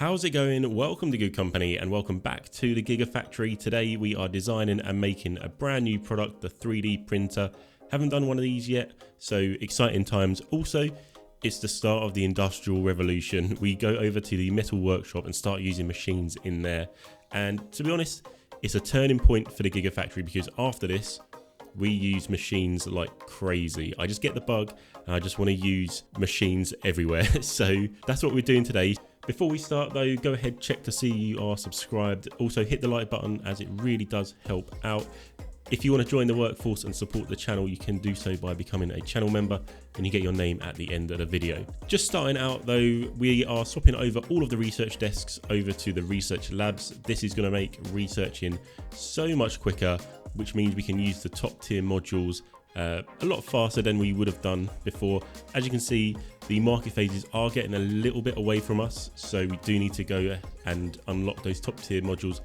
How's it going? Welcome to Good Company and welcome back to the Gigafactory. Today we are designing and making a brand new product, the 3D printer. Haven't done one of these yet, so exciting times. Also, it's the start of the Industrial Revolution. We go over to the metal workshop and start using machines in there. And to be honest, it's a turning point for the Gigafactory because after this, we use machines like crazy. I just get the bug and I just want to use machines everywhere. So that's what we're doing today. Before we start though, go ahead, check to see you are subscribed. Also hit the like button as it really does help out. If you want to join the workforce and support the channel, you can do so by becoming a channel member and you get your name at the end of the video. Just starting out though, we are swapping over all of the research desks over to the research labs. This is going to make researching so much quicker, which means we can use the top tier modules a lot faster than we would have done before. As you can see, the market phases are getting a little bit away from us, so we do need to go and unlock those top tier modules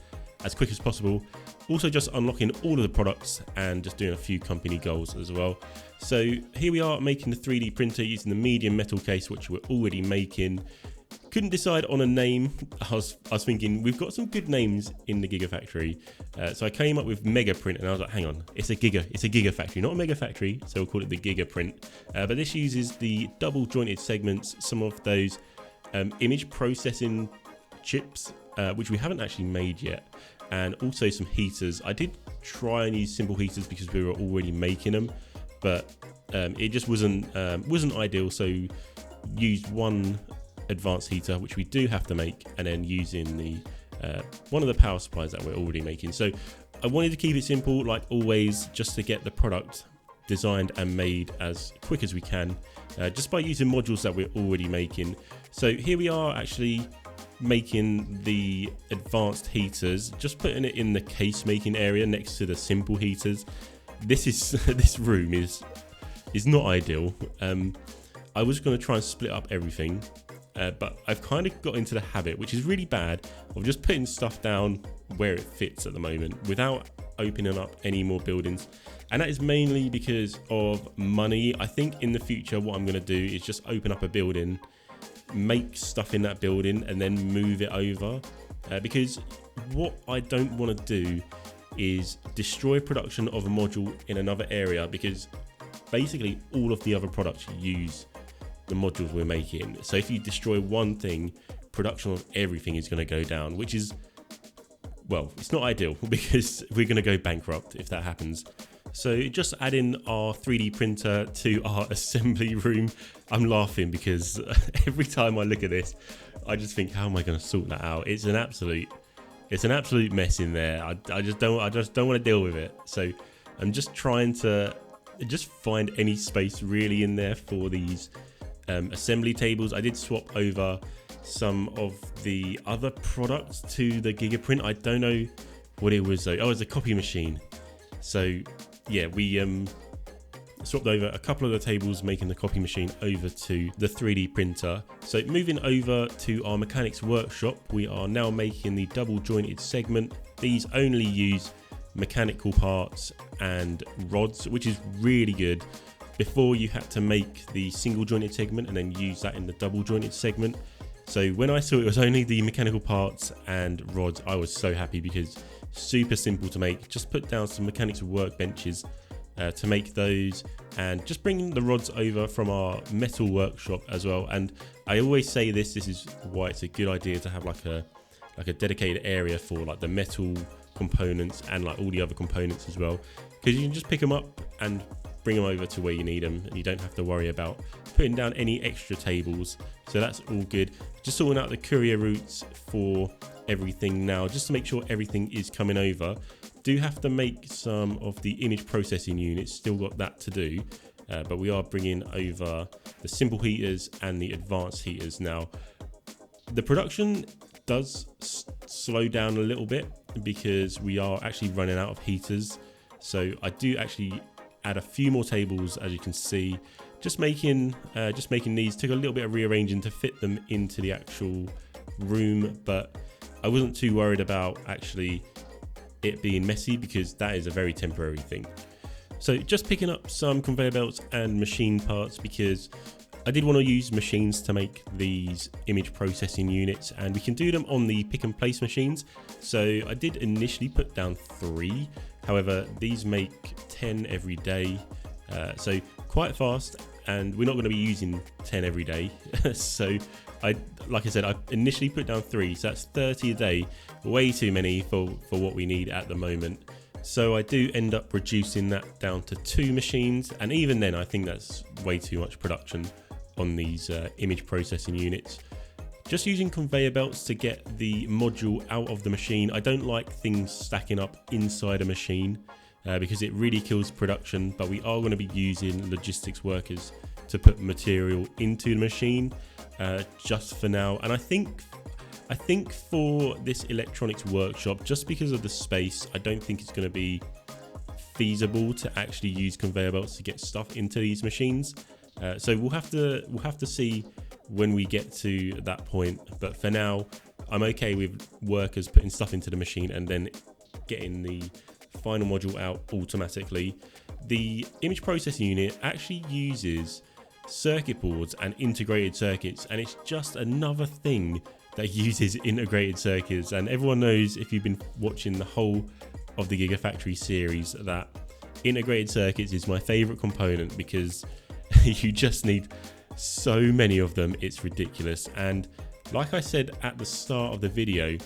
as quick as possible. Also just unlocking all of the products and just doing a few company goals as well. So here we are making the 3D printer using the medium metal case, which we're already making. Couldn't decide on a name. I was thinking we've got some good names in the Gigafactory, so I came up with Mega Print, and I was like, hang on, it's a Gigafactory, not a Mega Factory, so we'll call it the Giga Print. But this uses the double jointed segments, some of those image processing chips, which we haven't actually made yet, and also some heaters. I did try and use simple heaters because we were already making them, but it just wasn't ideal. So used one advanced heater, which we do have to make, and then using the one of the power supplies that we're already making. So I wanted to keep it simple like always, just to get the product designed and made as quick as we can, just by using modules that we're already making. So here we are actually making the advanced heaters, just putting it in the case making area next to the simple heaters. This room is not ideal. I was going to try and split up everything, but I've kind of got into the habit, which is really bad, of just putting stuff down where it fits at the moment without opening up any more buildings. And that is mainly because of money. I think in the future what I'm going to do is just open up a building, make stuff in that building, and then move it over. Because what I don't want to do is destroy production of a module in another area, because basically all of the other products use the modules we're making. So if you destroy one thing, production of everything is going to go down, which is, well, it's not ideal because we're going to go bankrupt if that happens. So just adding our 3D printer to our assembly room. I'm laughing because every time I look at this, I just think, how am I going to sort that out? It's an absolute mess in there. I just don't want to deal with it. So I'm just trying to just find any space really in there for these assembly tables. I did swap over some of the other products to the Gigaprint. I don't know what it was though. Oh, it's a copy machine. So yeah, we swapped over a couple of the tables, making the copy machine over to the 3D printer. So moving over to our mechanics workshop, we are now making the double jointed segment. These only use mechanical parts and rods, which is really good. Before, you had to make the single jointed segment and then use that in the double jointed segment. So when I saw it was only the mechanical parts and rods, I was so happy because super simple to make. Just put down some mechanics workbenches to make those, and just bring the rods over from our metal workshop as well. And I always say this is why it's a good idea to have like a dedicated area for like the metal components and like all the other components as well, because you can just pick them up and bring them over to where you need them, and you don't have to worry about putting down any extra tables. So that's all good. Just sorting out the courier routes for everything now, just to make sure everything is coming over. Do have to make some of the image processing units, still got that to do, but we are bringing over the simple heaters and the advanced heaters now. The production does slow down a little bit because we are actually running out of heaters. So I do actually add a few more tables, as you can see. Just making these. Took a little bit of rearranging to fit them into the actual room, but I wasn't too worried about actually it being messy because that is a very temporary thing. So just picking up some conveyor belts and machine parts because I did want to use machines to make these image processing units, and we can do them on the pick and place machines. So I did initially put down 3, however these make 10 every day, so quite fast, and we're not going to be using 10 every day. So like I said, I initially put down 3, so that's 30 a day, way too many for what we need at the moment. So I do end up reducing that down to 2 machines, and even then I think that's way too much production on these image processing units. Just using conveyor belts to get the module out of the machine. I don't like things stacking up inside a machine because it really kills production, but we are going to be using logistics workers to put material into the machine just for now. And I think for this electronics workshop, just because of the space, I don't think it's going to be feasible to actually use conveyor belts to get stuff into these machines. So we'll have to see when we get to that point. But for now, I'm okay with workers putting stuff into the machine and then getting the final module out automatically. The image processing unit actually uses circuit boards and integrated circuits, and it's just another thing that uses integrated circuits. And everyone knows, if you've been watching the whole of the Gigafactory series, that integrated circuits is my favorite component because you just need so many of them, it's ridiculous. And like I said at the start of the video,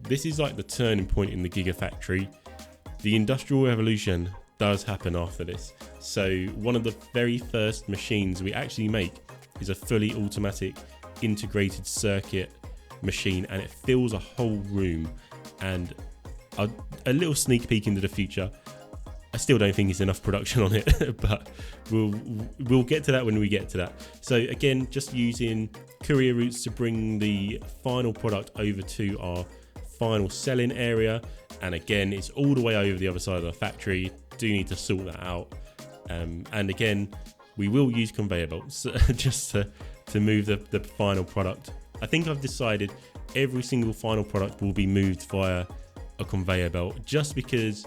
this is like the turning point in the Gigafactory. The Industrial Revolution does happen after this. So one of the very first machines we actually make is a fully automatic integrated circuit machine, and it fills a whole room. And a little sneak peek into the future, I still don't think it's enough production on it, but we'll get to that when we get to that. So again, just using courier routes to bring the final product over to our final selling area. And again, it's all the way over the other side of the factory. Do need to sort that out. And again, we will use conveyor belts just to move the final product. I think I've decided every single final product will be moved via a conveyor belt, just because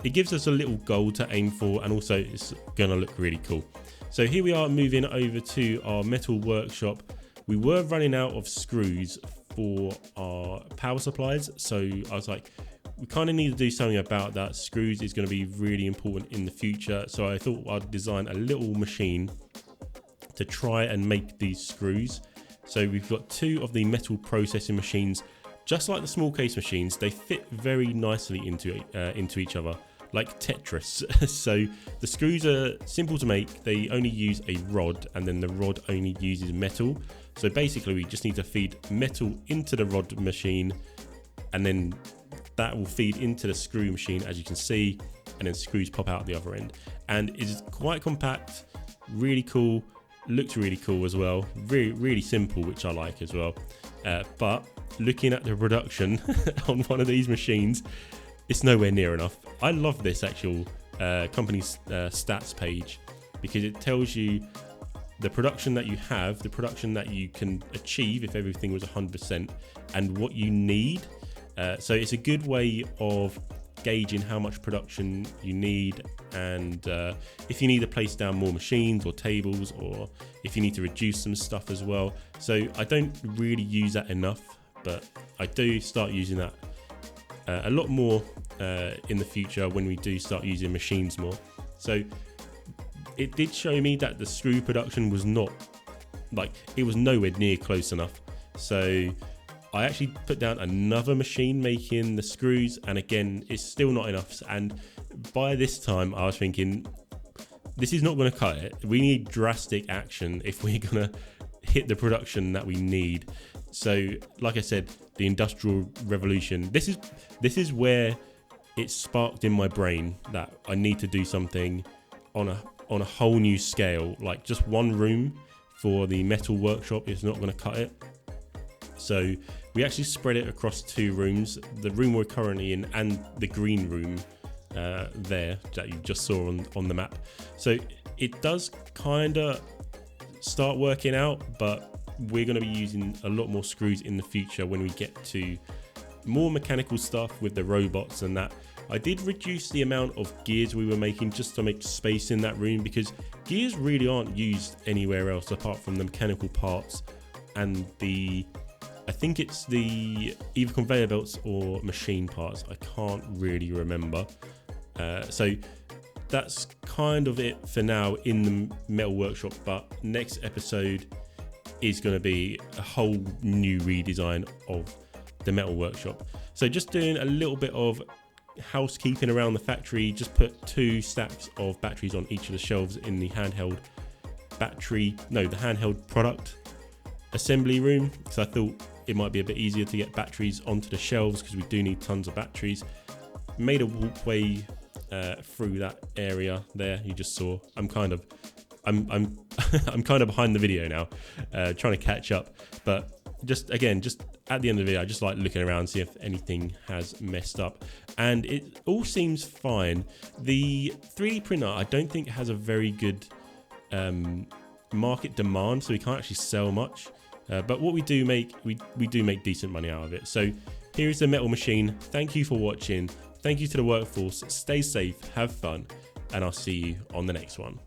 it gives us a little goal to aim for, and also it's going to look really cool. So here we are moving over to our metal workshop. We were running out of screws for our power supplies, so I was like, we kind of need to do something about that. Screws is going to be really important in the future, so I thought I'd design a little machine to try and make these screws. So we've got 2 of the metal processing machines, just like the small case machines. They fit very nicely into each other, like Tetris. So the screws are simple to make. They only use a rod, and then the rod only uses metal. So basically we just need to feed metal into the rod machine, and then that will feed into the screw machine, as you can see, and then screws pop out the other end. And it's quite compact, really cool, looks really cool as well, really simple, which I like as well. But looking at the production on one of these machines, it's nowhere near enough. I love this actual company's stats page, because it tells you the production that you have, the production that you can achieve if everything was 100%, and what you need. So it's a good way of gauging how much production you need, and if you need to place down more machines or tables, or if you need to reduce some stuff as well. So I don't really use that enough, but I do start using that a lot more in the future when we do start using machines more. So it did show me that the screw production was not, like, it was nowhere near close enough. So I actually put down another machine making the screws, and again, it's still not enough. And by this time I was thinking, this is not going to cut it. We need drastic action if we're going to hit the production that we need. So like I said, the Industrial Revolution, this is where it sparked in my brain that I need to do something on a whole new scale. Like, just one room for the metal workshop is not going to cut it. So we actually spread it across 2 rooms, the room we're currently in and the green room there that you just saw on the map. So it does kind of start working out, but we're going to be using a lot more screws in the future when we get to more mechanical stuff with the robots and that. I did reduce the amount of gears we were making just to make space in that room, because gears really aren't used anywhere else apart from the mechanical parts and I think it's the either conveyor belts or machine parts. I can't really remember. So that's kind of it for now in the metal workshop, but next episode is going to be a whole new redesign of the metal workshop. So just doing a little bit of housekeeping around the factory, just put 2 stacks of batteries on each of the shelves in the handheld product assembly room, because I thought it might be a bit easier to get batteries onto the shelves, because we do need tons of batteries. Made a walkway through that area there. You just saw. I'm kind of behind the video now, trying to catch up. But just at the end of the video, I just like looking around, see if anything has messed up, and it all seems fine. The 3D printer, I don't think has a very good market demand, so we can't actually sell much. But what we do make, we do make decent money out of it. So here's the metal machine. Thank you for watching. Thank you to the workforce. Stay safe, have fun, and I'll see you on the next one.